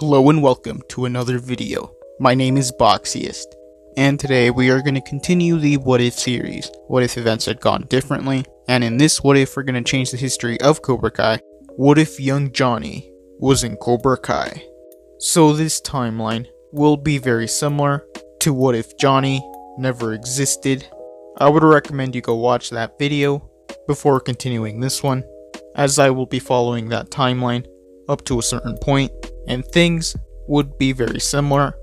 Hello and welcome to another video. My name is Boxiest, and today we are going to continue the What If series. What if events had gone differently? And in this What If, we're going to change the history of Cobra Kai. What if young Johnny was in Cobra Kai? So this timeline will be very similar to What If Johnny never existed. I would recommend you go watch that video before continuing this one, as I will be following that timeline up to a certain point, and things would be very similar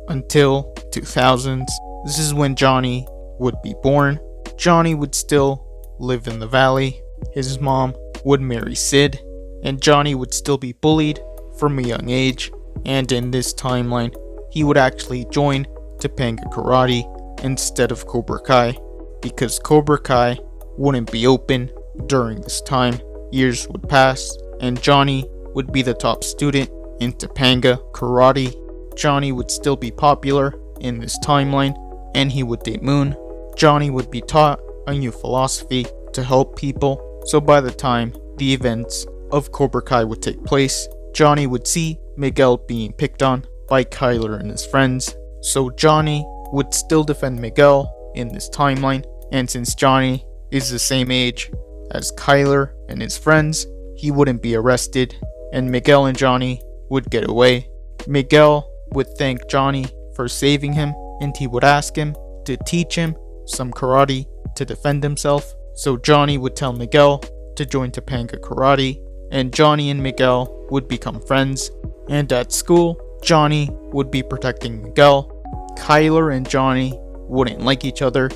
until 2000s. This is when Johnny would be born. Johnny would still live in the valley. His mom would marry Sid, and Johnny would still be bullied from a young age. And in this timeline, he would actually join Topanga Karate instead of Cobra Kai, because Cobra Kai wouldn't be open during this time. Years would pass, and Johnny would be the top student in Topanga Karate. Johnny would still be popular in this timeline, and he would date Moon. Johnny would be taught a new philosophy to help people. So by the time the events of Cobra Kai would take place, Johnny would see Miguel being picked on by Kyler and his friends. So Johnny would still defend Miguel in this timeline, and since Johnny is the same age as Kyler and his friends, he wouldn't be arrested, and Miguel and Johnny would get away. Miguel would thank Johnny for saving him, and he would ask him to teach him some karate to defend himself. So Johnny would tell Miguel to join Topanga Karate, and Johnny and Miguel would become friends. And at school, Johnny would be protecting Miguel. Kyler and Johnny wouldn't like each other,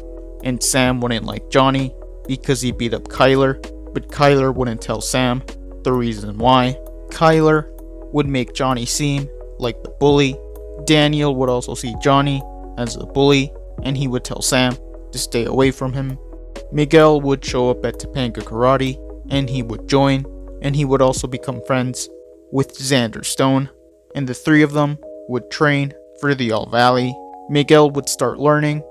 and Sam wouldn't like Johnny because he beat up Kyler, but Kyler wouldn't tell Sam the reason why. Kyler would make Johnny seem like the bully. Daniel would also see Johnny as the bully, and he would tell Sam to stay away from him. Miguel would show up at Topanga Karate, and he would join, and he would also become friends with Xander Stone, and the three of them would train for the All Valley. Miguel would start learning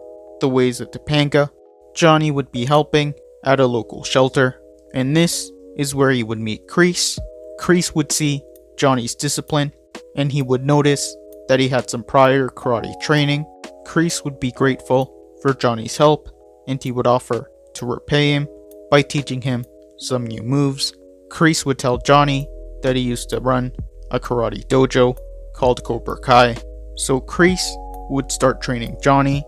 the ways of Topanga. Johnny would be helping at a local shelter, and this is where he would meet Kreese. Kreese would see Johnny's discipline, and he would notice that he had some prior karate training. Kreese would be grateful for Johnny's help, and he would offer to repay him by teaching him some new moves. Kreese would tell Johnny that he used to run a karate dojo called Cobra Kai. So Kreese would start training Johnny.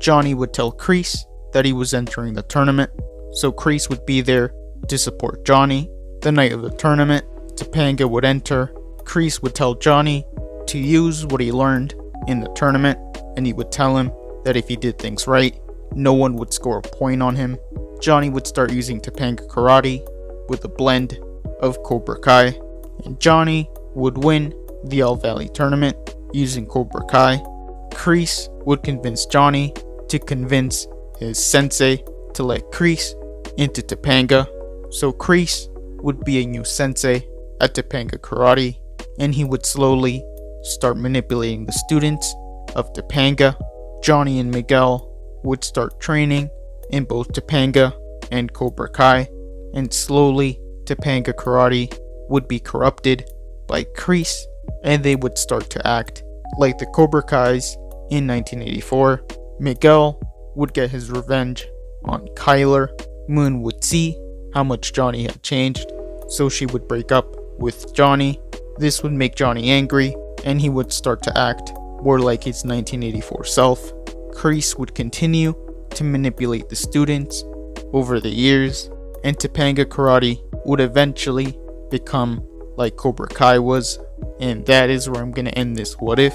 Johnny would tell Kreese that he was entering the tournament, so Kreese would be there to support Johnny. The night of the tournament, Topanga would enter. Kreese would tell Johnny to use what he learned in the tournament, and he would tell him that if he did things right, no one would score a point on him. Johnny would start using Topanga Karate with a blend of Cobra Kai, and Johnny would win the All Valley tournament using Cobra Kai. Kreese would convince Johnny to convince his sensei to let Kreese into Topanga. So Kreese would be a new sensei at Topanga Karate, and he would slowly start manipulating the students of Topanga. Johnny and Miguel would start training in both Topanga and Cobra Kai, and slowly Topanga Karate would be corrupted by Kreese, and they would start to act like the Cobra Kais in 1984. Miguel would get his revenge on Kyler. Moon would see how much Johnny had changed, so she would break up with Johnny. This would make Johnny angry, and he would start to act more like his 1984 self. Kreese would continue to manipulate the students over the years, and Topanga Karate would eventually become like Cobra Kai was. And that is where I'm going to end this What If.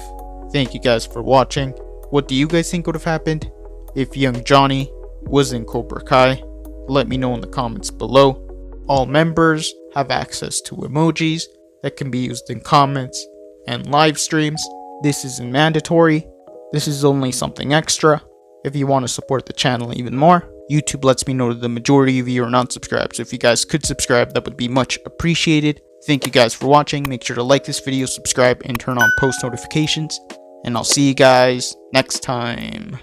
Thank you guys for watching. What do you guys think would have happened if young Johnny was in Cobra Kai? Let me know in the comments below. All members have access to emojis that can be used in comments and live streams. This isn't mandatory. This is only something extra if you want to support the channel even more. YouTube lets me know that the majority of you are not subscribed, so if you guys could subscribe, that would be much appreciated. Thank you guys for watching. Make sure to like this video, subscribe, and turn on post notifications. And I'll see you guys next time.